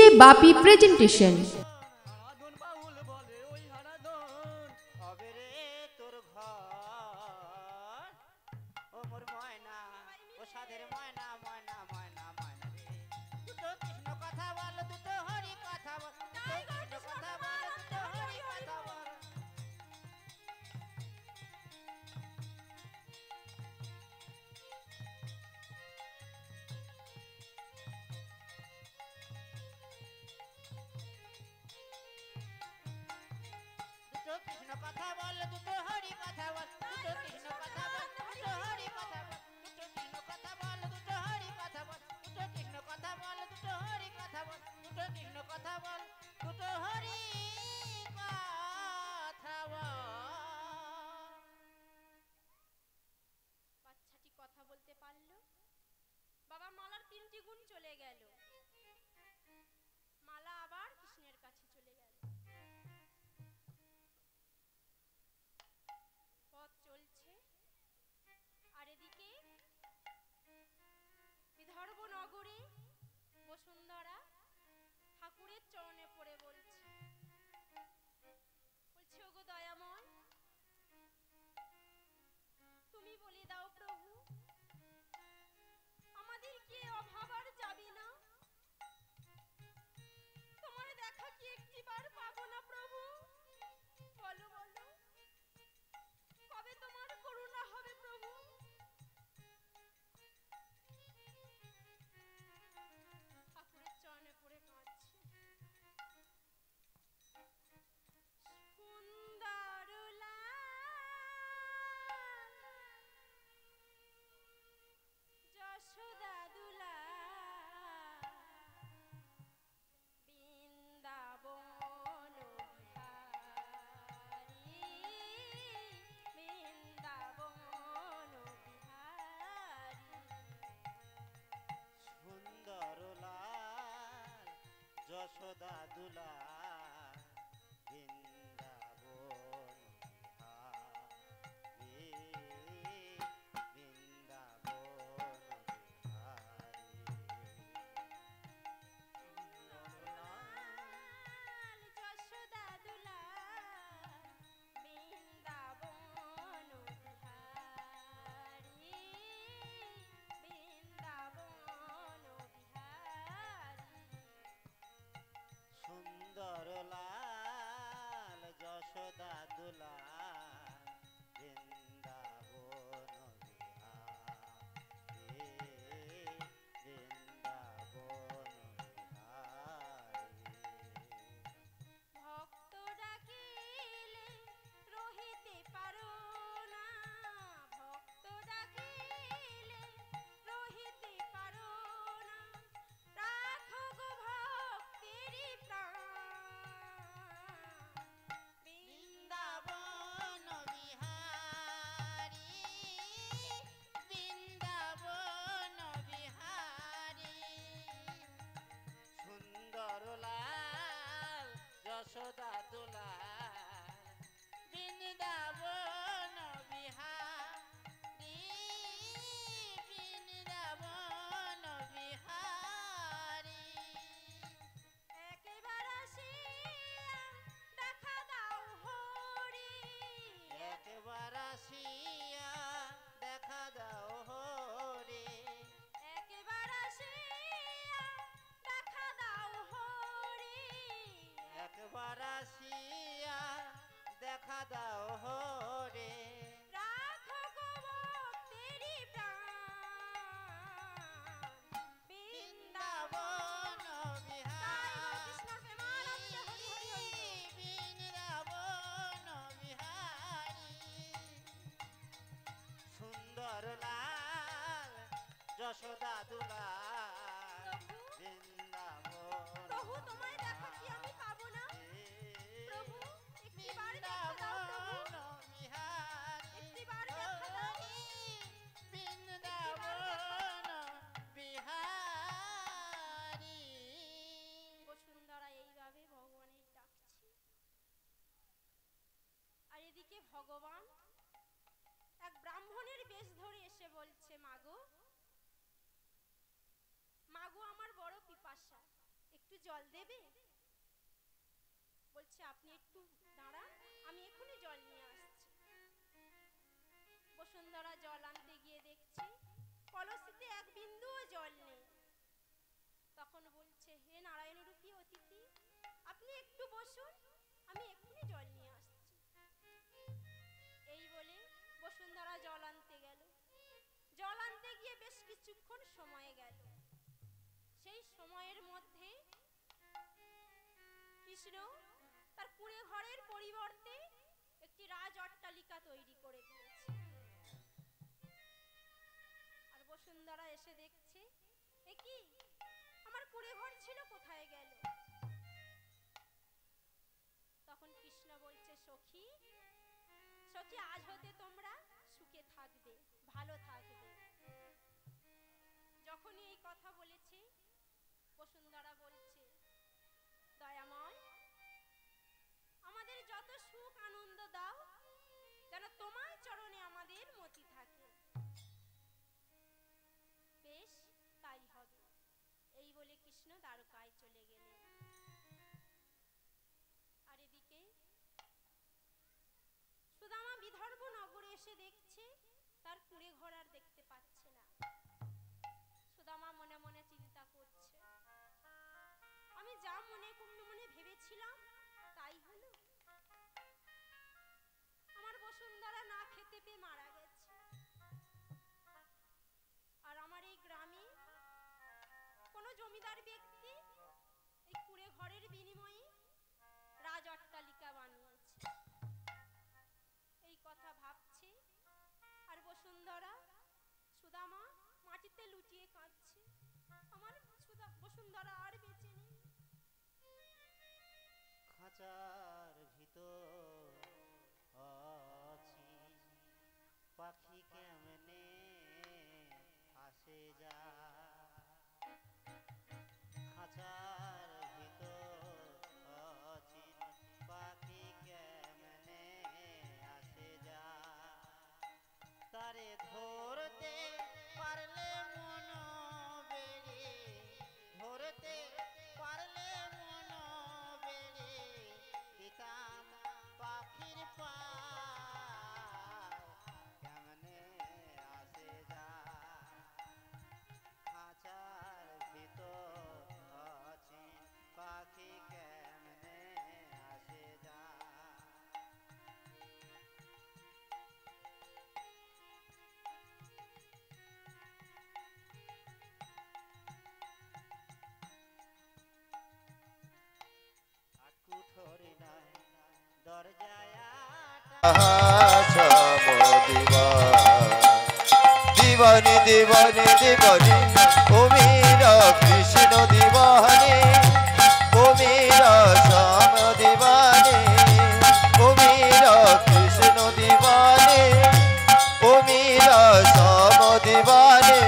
DJ বাপি presentation. Yashoda দুলা বৃন্দাবন বিহারী, বৃন্দাবন সুন্দর লাল যশোদা দুলা বৃন্দাবন বিহারী, বৃন্দাবন বিহারী। ভক্ত ডাকিলে রহিতে পারো না, ভক্ত ডাকিলে রহিতে পারো না, রাখো গো ভক্তেরি প্রাণ। বৃন্দাবন বিহারী, বৃন্দাবন বিহারী, সুন্দর লাল যশোদা দুলা বৃন্দাবন বিহারী, বৃন্দাবন বিহারী। একবার আসিয়া দেখা দাও হরি, একবার আসিয়া দেখা দাও হরে, একবার আসিয়া দেখা দাও হরি, একবার আসিয়া দেখা দাও হরে। রাখো গো ভক্তেরি প্রাণ। বৃন্দাবন বিহারী, বৃন্দাবন বিহারী, সুন্দর লাল যশোদা দুলা বৃন্দাবন প্রভু তোমায় দেখা কি আমি পাবো না? প্রভু একটিবার দেখা দাও প্রভু, একটিবার দেখা দাও। বসুন্ধরা এইভাবে ভগবানের ডাকছে, আর এদিকে ভগবান এক ব্রাহ্মণের বেশ ধরে এসে বলছে, মাগো জল দেবে? বলছে আপনি একটু দাঁড়ান, আমি এখনই জল নিয়ে আসছি। বসুন্ধরা জল আনতে গিয়ে দেখছে কলসিতে এক বিন্দুও জল নেই। তখন বলছে, হে নারায়ণ রূপী অতিথি, আপনি একটু বসুন, আমি এক্ষুনি জল নিয়ে আসছি। এই বলে বসুন্ধরা জল আনতে গেল। জল আনতে গিয়ে বেশ কিছুক্ষণ সময় গেল। সেই সময়ের মধ্যে কৃষ্ণ তার কুঁড়ে ঘরের পরিবর্তে একটি রাজ অট্টালিকা তৈরি করে দিয়েছে। আর বসুন্ধরা এসে দেখছে, এ কি, আমার কুঁড়ে ঘর ছিল কোথায় গেল? তখন কৃষ্ণ বলছে, সখী সখী, আজ হতে তোমরা সুখে থাকবে, ভালো থাকবে। যখনই এই কথা বলেছে, বসুন্ধরা বলছে, দয়াময়, আমাদের যত সুখ আনন্দ দাও, যেন তোমার চরণে আমাদের মতি থাকে। বেশ, তাই হবে। এই বলে কৃষ্ণ দ্বারকায় চলে গেলেন। আর এদিকে সুদামা বিদর্ভ নগরে এসে দেখছে তার কুঁড়ে ঘর আর দেখতে পাচ্ছে না। সুদামা মনে মনে চিন্তা করছে, আমি যা মনে মনে ভেবেছিলাম তাই হলো। আমার বসুন্ধরা না খেতে পেয়ে মারা গেছে, আর আমার এই গ্রামে কোন জমিদার ব্যক্তি এই কুঁড়ে ঘরের বিনিময়ে রাজ অট্টালিকা বানিয়েছে। এই কথা ভাবছে, আর বসুন্ধরা সুদামা মাটিতে লুটিয়ে কাঁদছে, আমার বসুন্ধরা আর বেঁচে নেই। খাঁচার ভিতর আছি, পাখি কেমনে আসে যা। খাঁচার ভিতর আছি, পাখি কেমনে আসে যা। তারে ধরতে পারলে মন বেড়ে, ধরতে পারলে মন বেড়ে দিতাম পাখির পা। কেমনে আসে যা, খাঁচার ভিতর আছি, পাখি কেমনে আসে যা। কুঠরি নাই দরজায় দিবানি দিবানি দিবানি ও মেরা কৃষ্ণ দিবানি, ও মেরা শ্যাম দিবানি, ও মেরা কৃষ্ণ দিবানি, ও মেরা শ্যাম দিবানি।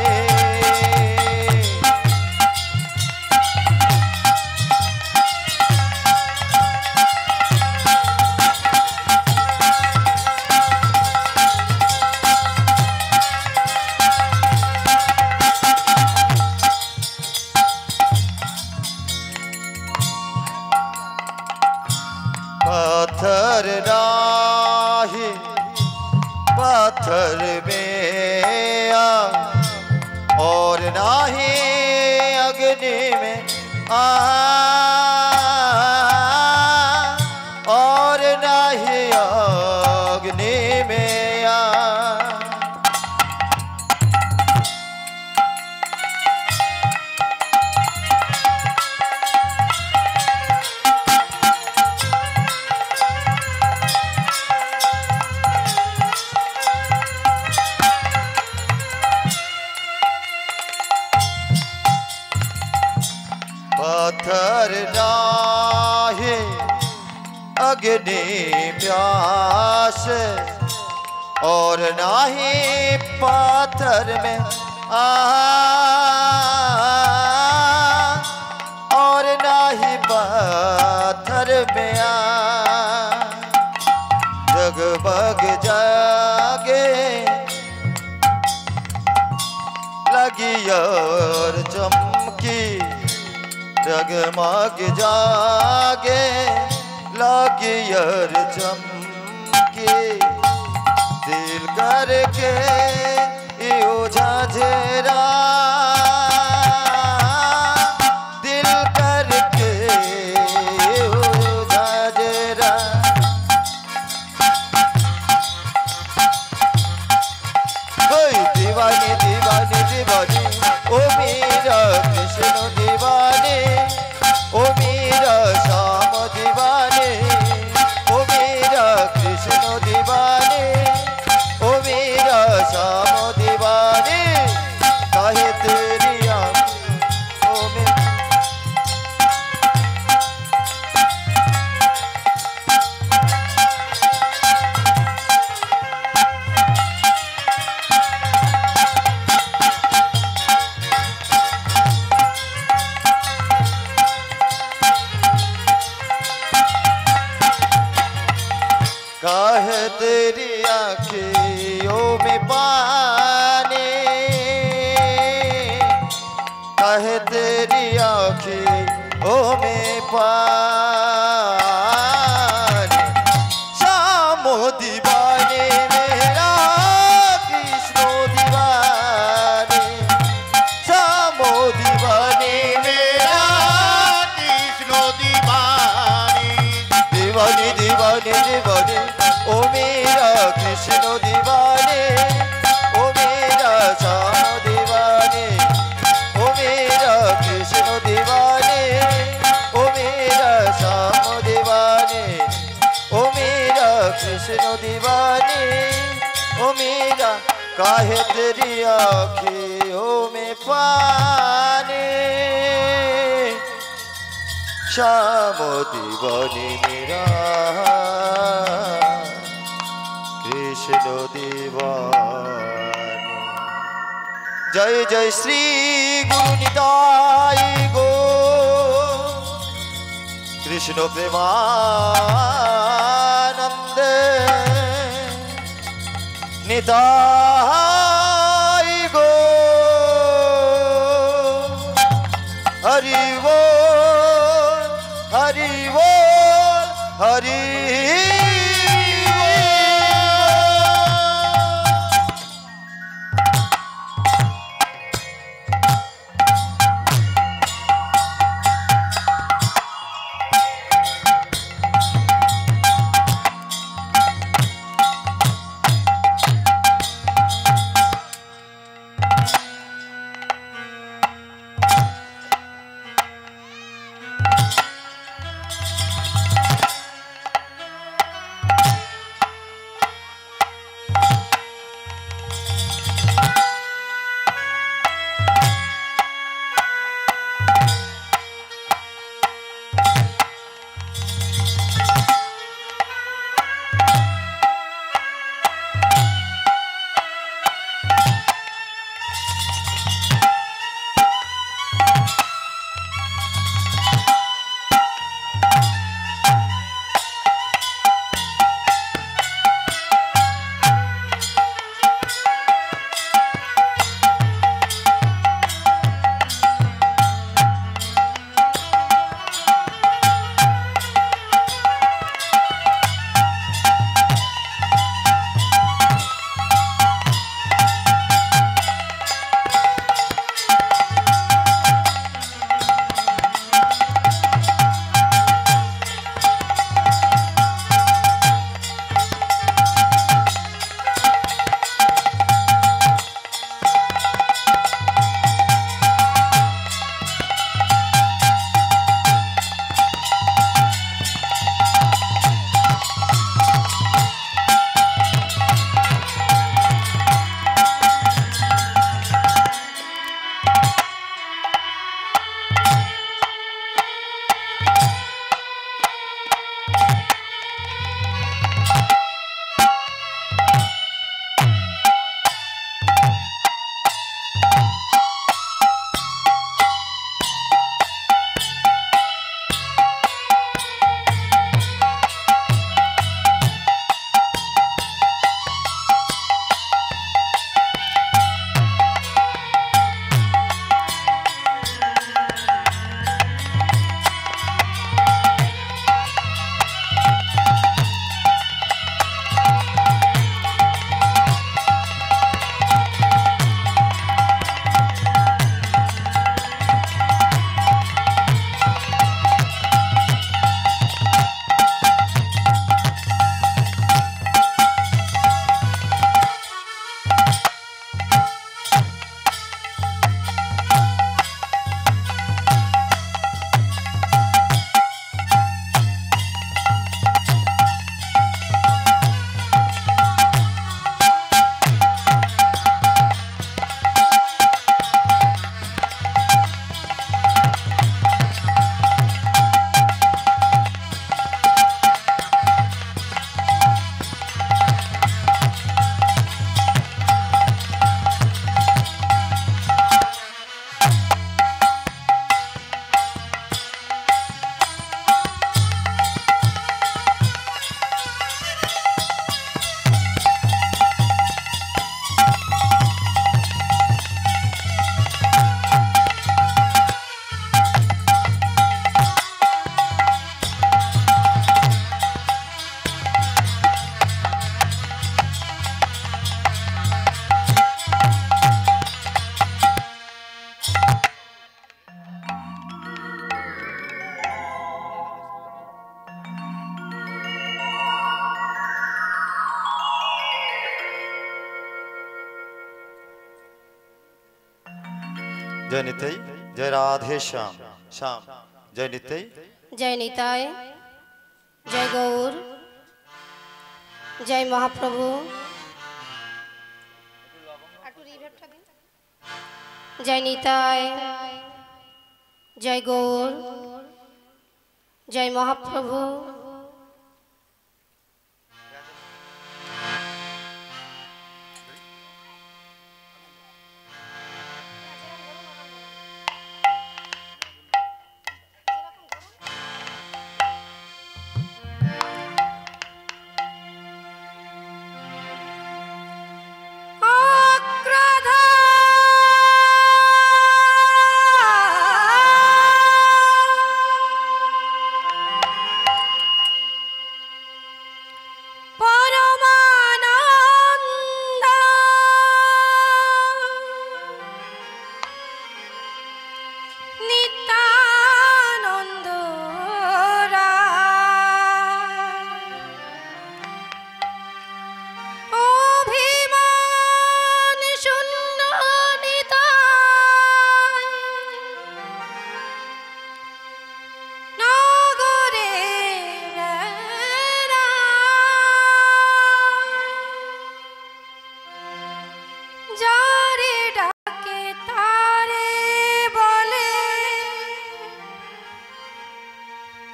पत्थर नाही पत्थर में आग, और नाही अग्नि में आग, और नाही अग्नि में आग। पत्थर नाही अग्नि प्यास, और नाही पत्थर में आग, और नाही पत्थर में आग। जगमग जागे लगी और चमकी जगमग जागे लागे यार चमके दिल करके यो झांझरा दिल करके यो झांझरा दीवानी दीवानी दीवानी ओ मेरा कृष्ण दीवाने ओ मेरा श्याम दीवाने ओ मेरा कृष्ण दीवाने ओ मेरा श्याम दीवाने काहे तेरी आँखों में काहे तेरी आँखियों में पानी काहे तेरी आँखियों में पानी श्यामो दीवाने मेरा कृष्णो दीवाने श्यामो दीवाने मेरा कृष्णो दीवानी दीवानी दीवानी दीवानी ओ मेरा कृष्ण दीवाने ओ मेरा श्याम दीवाने ओ मेरा कृष्ण दीवाने ओ मेरा श्याम दीवाने ओ मेरा कृष्ण दीवाने ओ मेरा काहे तेरी आँखियों में पानी श्याम दीवानी मेरा कृष्ण दीवानी जय जय श्री गुरु निताई गो कृष्ण प्रेमानंद निताई गो हरि वो हरि बोल हरि जय निताई जय राधे श्याम श्याम जय निताई जय निताय जय गौर जय महाप्रभु जय निताय जय गौर जय महाप्रभु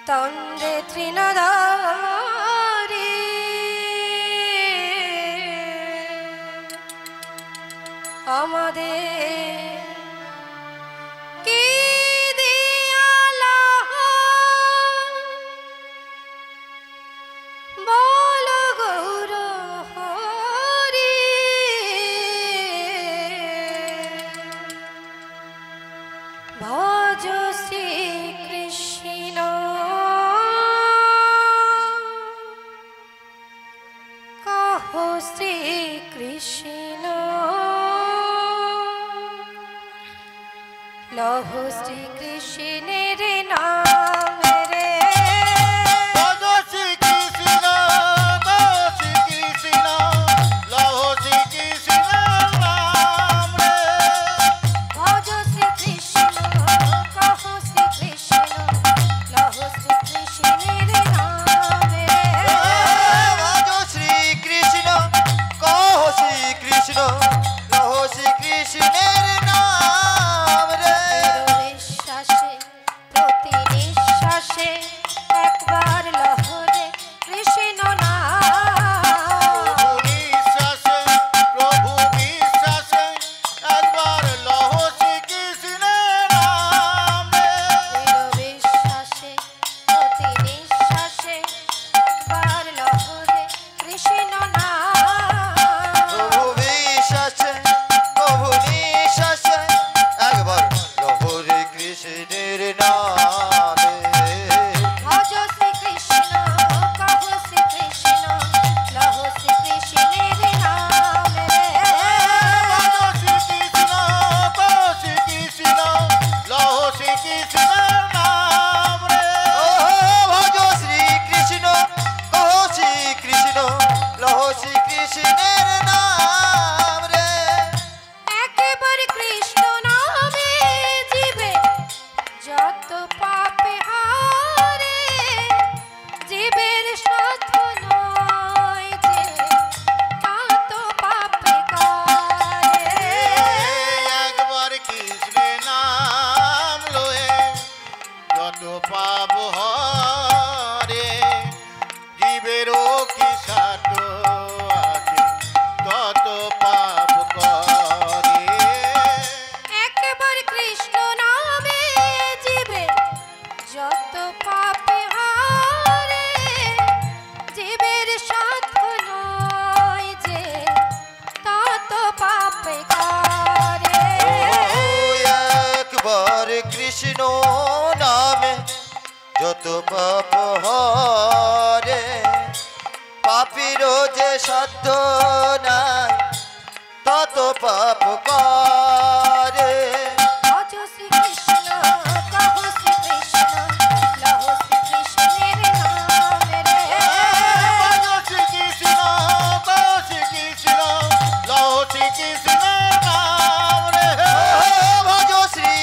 তন্দে তৃণধারী আমাদের কি দিয়ালা বল গৌর হরি ভজ শ্রী কৃষ্ণ শ্রী কৃষ্ণ লহ শ্রী কৃষ্ণের নাম রে ভজ শ্রী কৃষ্ণ শ্রী কৃষ্ণ লহ শ্রী কৃষ্ণের নাম রে ভজ শ্রী কৃষ্ণ কহ শ্রী কৃষ্ণ লহ শ্রী কৃষ্ণের নাম রে भज श्री कृष्ण कहो श्री कृष्ण लहो श्री कृष्णेर नाम रे বিশ্বাসে প্রতি নিঃশ্বাসে একবার লহরে কৃষ্ণ নাম বিশ্বাসে প্রভু বিশ্বাসে একবার লহ শ্রী কৃষ্ণের নাম রে বিশ্বাসে প্রতি নিঃশ্বাসে একবার লহরে কৃষ্ণ নাম प्रभु विश्वास प्रभु निश्वास एक बार लहो रे कृष्णेर नाम ভজ শ্রী কৃষ্ণ কহ শ্রী কৃষ্ণ লহ শ্রী কৃষ্ণের নাম রে ভজ শ্রী কৃষ্ণ শ্রী কৃষ্ণ লহ শ্রী কৃষ্ণের নাম রে भज श्री कृष्ण कहो श्री कृष्ण लहो श्री कृष्णेर नाम रे একেবারে কৃষ্ণ নামে জীবে যত পাপে হারে জীবের সাথ নয় যে তত পাপে করে একবার কৃষ্ণের নাম লয়ে যত পাপ হরে জীবেরও কি সাথ আছে তত পাপ করে একেবারে কৃষ্ণ নামে জীবে যত পাপে হারে জীবের সাথ নয় যে তত পাপে করে एक बार कृष्ण नामे যত পাপ হরে পাপীরও যে সাধ্য নাই তত পাপ করে ভজ শ্রী কৃষ্ণ কহ শ্রী কৃষ্ণ লহ শ্রী কৃষ্ণের নাম রে ভজ শ্রী কৃষ্ণ শ্রী কৃষ্ণ লহ শ্রী কৃষ্ণের নাম রে ভজ শ্রী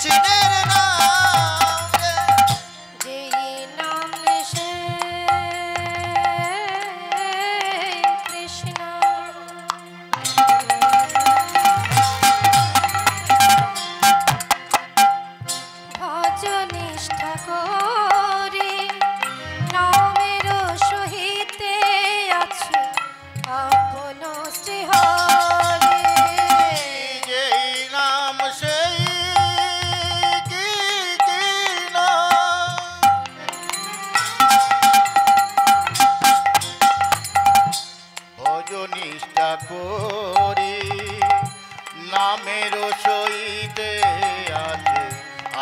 কৃষ্ণের নাম রে। যেই নাম সে কৃষ্ণ ভজ নিষ্ঠা করে নামের সহিতে আছে আপন শ্রীহরি। যেই নাম সেই কি নাম ভজ নিষ্ঠা করি নামের সহিতে আছে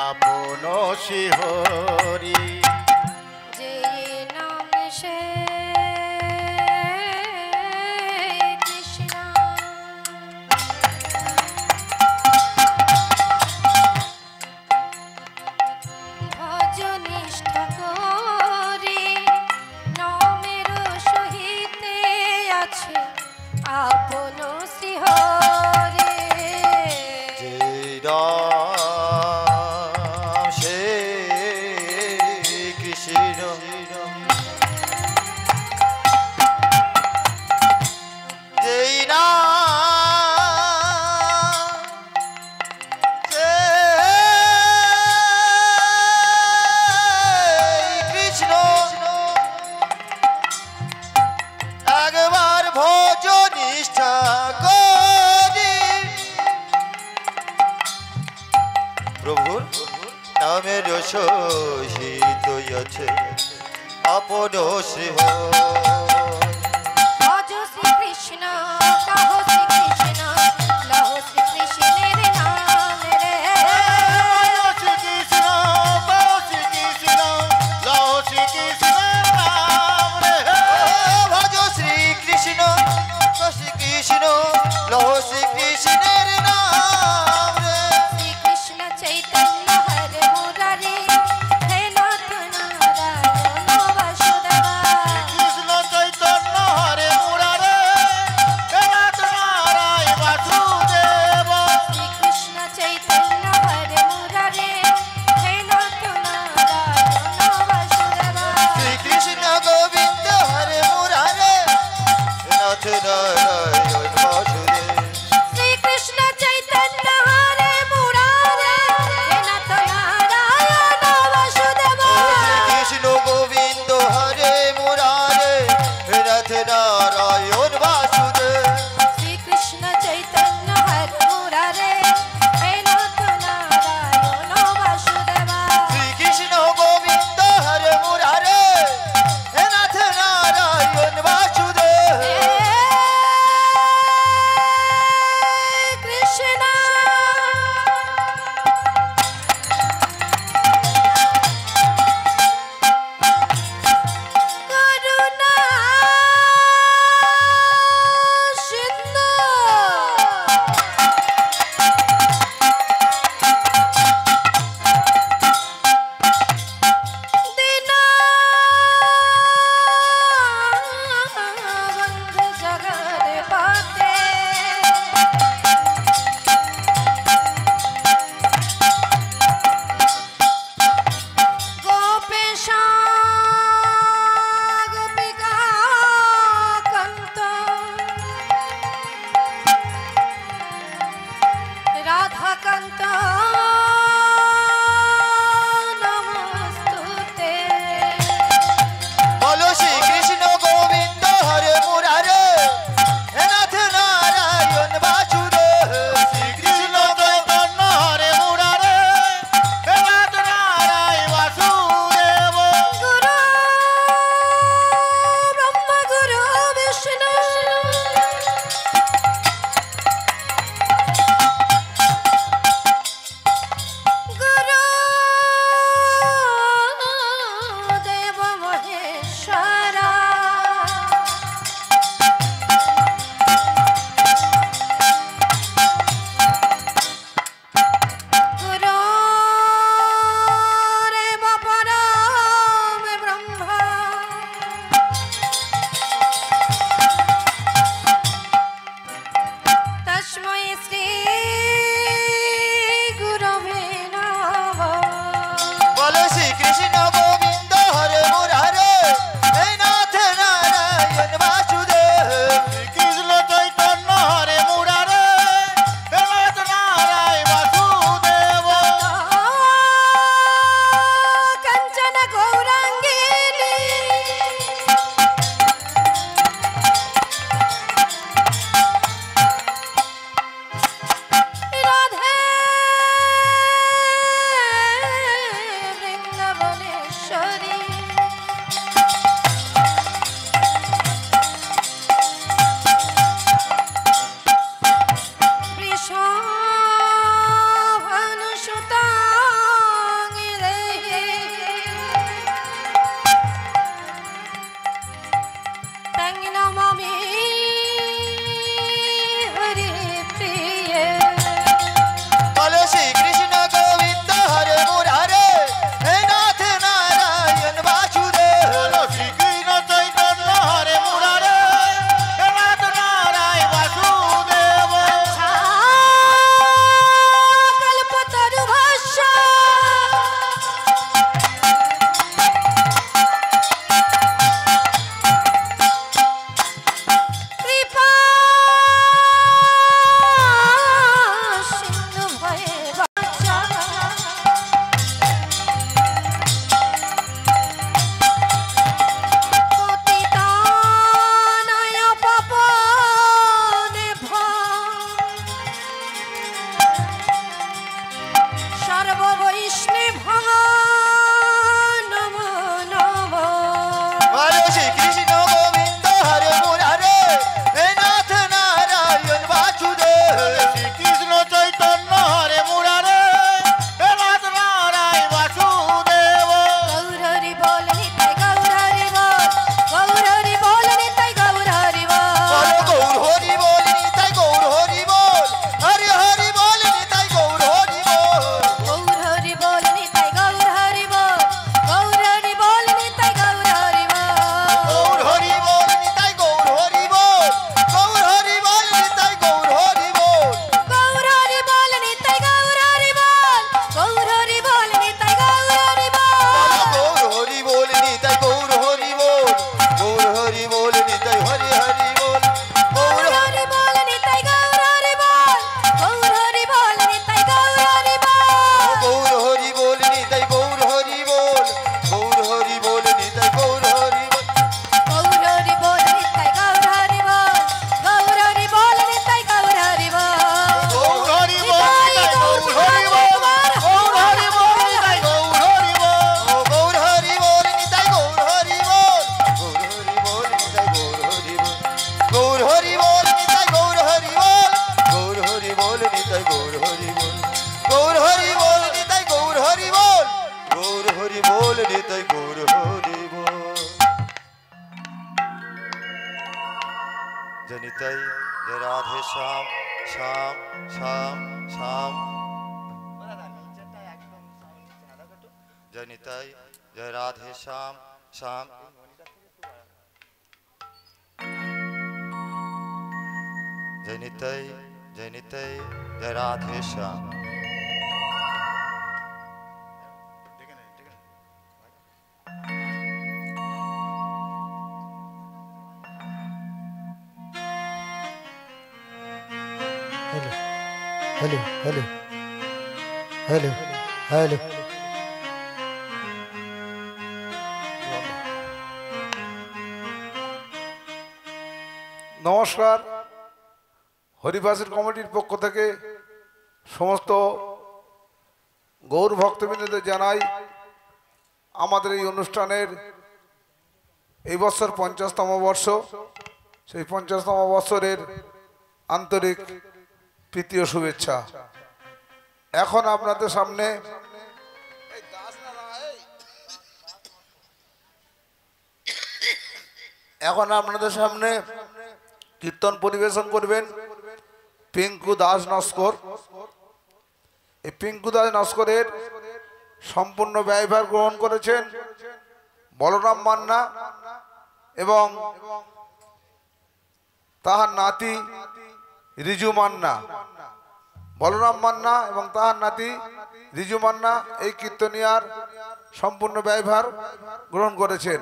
আপন শিহরি যেই নাম সে কৃষ্ণ ভজ নিষ্ঠা করে নামের সহিতে আছে আপন শ্রীহরি। যেই নাম সে কৃষ্ণ যেই নাম সে কৃষ্ণ একবার ভোজ নিষ্ঠা করি প্রভুর নামের সহিত আছে আপন শ্রীহ ভজ শ্রীকৃষ্ণ কহ শ্রীকৃষ্ণ লহ শ্রীকৃষ্ণের নাম রে। শ্রীকৃষ্ণ বল শ্রীকৃষ্ণ লও শ্রীকৃষ্ণের নাম রে ভজ শ্রীকৃষ্ণ শ্রীকৃষ্ণ লহ শ্রীকৃষ্ণের নাম রে। শ্রীকৃষ্ণ চৈতন্য হরে মুরারি হে নাথ নারায়ণ বাসুদেবা। কৃষ্ণ চৈতন্য হরে মুরারে হে নাথ নারায়ণ বাসুদেব শ্রীকৃষ্ণ চৈতন্য হরে মুরারি হে নাথ নারায়ণ বাসুদেবা। শ্রীকৃষ্ণ গোবিন্দ হরে মুরারে নাথ নারায়ণ বাসুদেব। শ্রীকৃষ্ণ চৈতন্য হরে মুরারে হে নাথ সর্ববৈষ্ণব নমো নমো। বলো শ্রীকৃষ্ণ গোবিন্দ হরে মুরারে হে নাথ নারায়ণ বাসুদেব। শ্রীকৃষ্ণ চৈতন্য হরে মুরারে হে নাথ নারায়ণ বাসুদেব। গৌর হরি বল নিতাই গৌর হরি বল, গৌর হরি বল নিতাই গৌর হরি বল। বলো গৌর হরি বল নিতাই গৌর হরি বল, হরি হরি বল নিতাই গৌর হরি বল। গৌর হরি বল নিতাই গৌর হরি বল, গৌর হরি বল নিতাই গৌর হরি বল। গৌর হরি বল নিতাই গৌর হরি বল, গৌর হরি বল নিতাই গৌর হরি বল। গৌর হরি বল নিতাই গৌর হরি বল, গৌর হরি বল নিতাই গৌর হরি বল। গৌর হরি বল নিতাই গৌর হরি বল, গৌর হরি বল নিতাই হরি হরি বল। গৌর গৌর হরি বল নিতাই গৌর হরি বল, গৌর হরি বল নিতাই গৌর হরি বল। গৌর হরি বল নিতাই গৌর হরি বল, গৌর হরি বল নিতাই গৌর হরি বল। গৌর হরি বল নিতাই গৌর হরি বল, গৌর হরি বল নিতাই গৌর হরি বল। গৌর হরি বল নিতাই গৌর হরি বল, গৌর হরি বল নিতাই গৌর হরি বল। ও গৌর হরি বল নিতাই গৌর হরি বল, গৌর হরি বল নিতাই গৌর হরি বল। গৌর হরি বল নিতাই গৌর হরি বল, গৌর হরি বল নিতাই গৌর হরি বল। গৌর হরি বল নিতাই গৌর হরি বল, গৌর হরি বল নিতাই গৌর হরি বল। জনিতাই জয় রাধে শ্যাম শ্যাম শ্যাম শ্যাম। জনিতাই জয় রাধে শ্যাম শ্যাম। জনিতাই জনিতাই জয় রাধে শ্যাম। हेलो हेलो हेलो हेलो নমস্কার। হরিবাসের কমিটির পক্ষ থেকে সমস্ত গৌর ভক্তবৃন্দদের জানাই আমাদের এই অনুষ্ঠানের এই বছর 50তম বর্ষ। সেই 50তম বছরের আন্তরিক প্রীতি ও শুভেচ্ছা। এখন আপনাদের সামনে কীর্তন পরিবেশন করবেন পিঙ্কু দাস নস্কর। এই পিঙ্কু দাস নস্করের সম্পূর্ণ ব্যয়ভার গ্রহণ করেছেন বলরাম মান্না এবং তাহার নাতি রিজু মান্না। বলরাম মান্না এবং তাহার নাতি রিজু মান্না এই কীর্তনিয়ার সম্পূর্ণ ব্যয়ভার গ্রহণ করেছেন।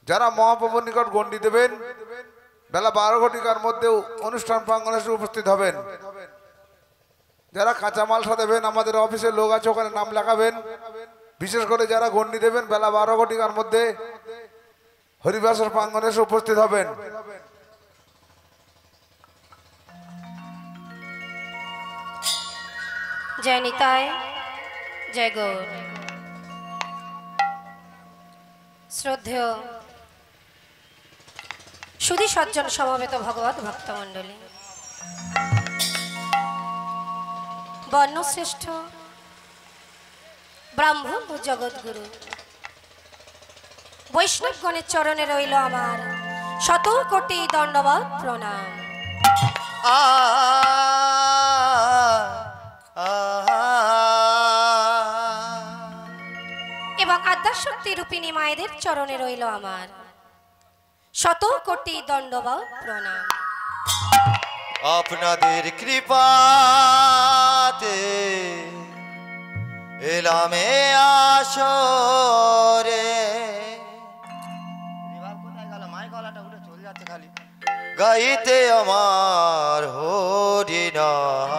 যারা মহাপ্রভুর নিকট গণ্ডি দেবেন বেলা 12 ঘটিকার মধ্যে অনুষ্ঠান প্রাঙ্গণে এসে উপস্থিত হবেন। যারা কাঁচামাল সাজাবেন আমাদের অফিসের লোক আছে, ওখানে নাম লেখাবেন। বিশেষ করে যারা গণ্ডি দেবেন বেলা 12 ঘটিকার মধ্যে হরিবাসর প্রাঙ্গণে এসে উপস্থিত হবেন। জয় নিতাই জয় গৌর। শ্রদ্ধেয় সুধী সজ্জন সমবেত ভগবত ভক্তমণ্ডলী, বর্ণশ্রেষ্ঠ ব্রাহ্মণ ও জগৎগুরু বৈষ্ণবগণের চরণে রইল আমার শত কোটি দণ্ডবত প্রণাম। এবং আদ্যাশক্তি রূপিণী মায়েদের চরণে রইল আমার শত কোটি দণ্ডবত প্রণাম। আপনাদের কৃপাতে এলামে আসরে। কোথায় গেল? মায়ের গলাটা উঠে চলে যাচ্ছে খালি। গাইতে আমার হরিনাম।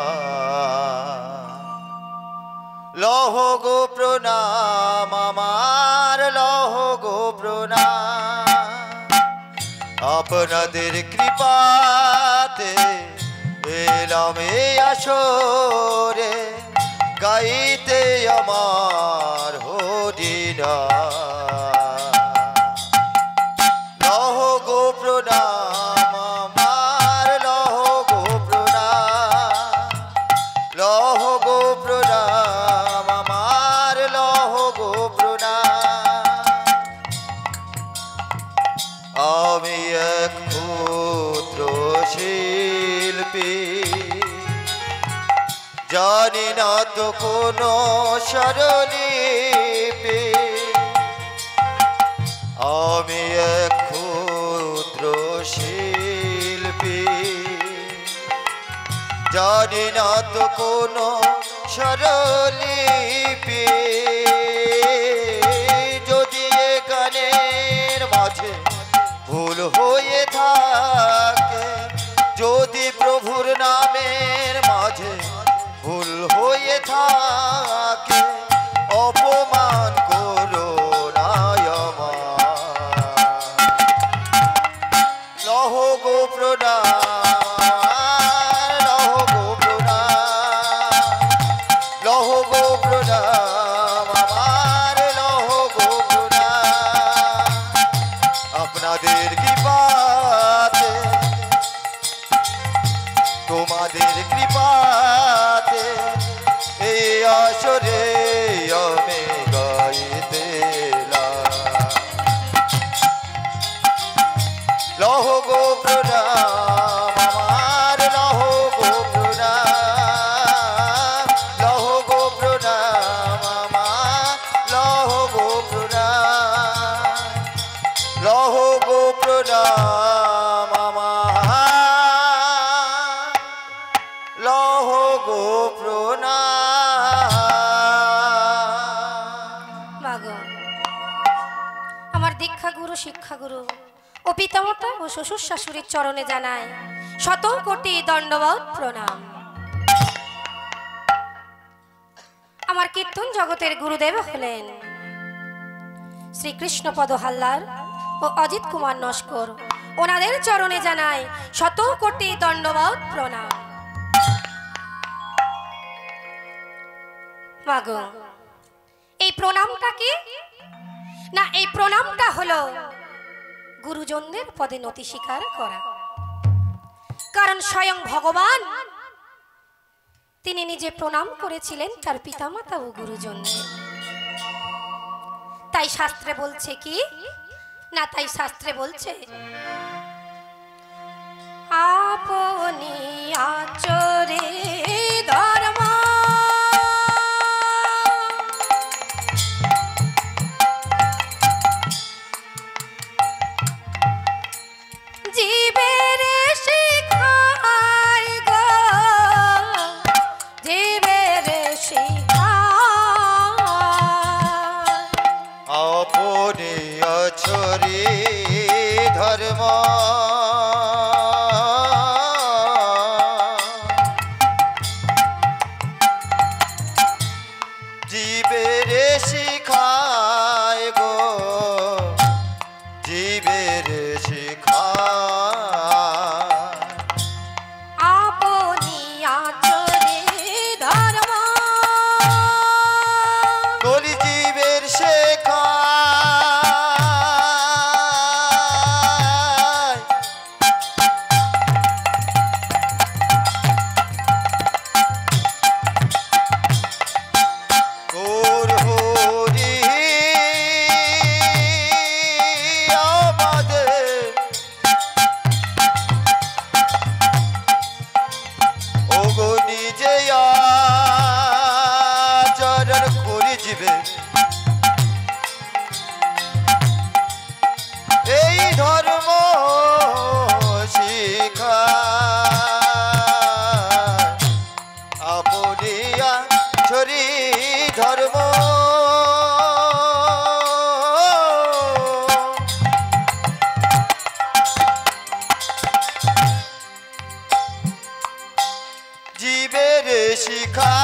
লহ গো প্রণাম আমার, লহ গো প্রণাম। আপনাদের কৃপাতে এলাম এই আসরে, গাইতে আমার হরিনা লহ গো প্রণাম আমার লহ গো প্রণাম লহ গো প্রণাম আমার লহ গো প্রণাম আমি এক ক্ষুদ্র শিল্পী জানি না তো কোনো স্বরলিপি আমি এক ক্ষুদ্র শিল্পী জানি না তো কোনো স্বরলিপি যদি এ গানের মাঝে ভুল হয়ে থাকে যদি প্রভুর নামের মাঝে ভুল হয়ে থাকে অপমান করো না আমার লহ গো প্রণাম লহ গো প্রণাম লহ গো প্রণাম আমার লহ গো প্রণাম আপনাদের কৃপাতে তোমাদের কৃপাতে এই আসরে আমি গাইতে লহ গো প্রণাম আমার লহ গো প্রণাম লহ গো প্রণাম আমার লহ গো প্রণাম লহ গো প্রণাম আমার লহ গো প্রণাম মাগো আমার দীক্ষা গুরু শিক্ষা গুরু ও পিতামাতা ও শ্বশুর শাশুড়ির চরণে জানায় শত কোটি দণ্ডবত প্রণাম। আমার কীর্তন জগতের গুরুদেব হলেন শ্রীকৃষ্ণ পদ হালদার ও অজিত কুমার নস্কর, ওনাদের চরণে জানায় শত কোটি দণ্ডবত প্রণাম। মাগো এই প্রণামটা কি না, এই প্রণামটা হলো গুরুজনদের পদে নতি স্বীকার করা। কারণ স্বয়ং ভগবান তিনি নিজে প্রণাম করেছিলেন তার পিতামাতা ও গুরুজনদের। তাই শাস্ত্রে বলছে কি না, তাই শাস্ত্রে বলছে আপনি আচরে ধর্ম জীবের শিখায় গো, জীবের শিখায় আপনি আছরি ধর্ম জীবের শিখায় গো, জীবের শিখায় আপনি আচরে ধর্ম কলি জীবের শেখায় গৌর হরি আমাদের ওগো নিজে আচরণ করি জীবে এই ধর্ম শিখা আপনিয়া ছড়ি ধর্ম জীবের শিখা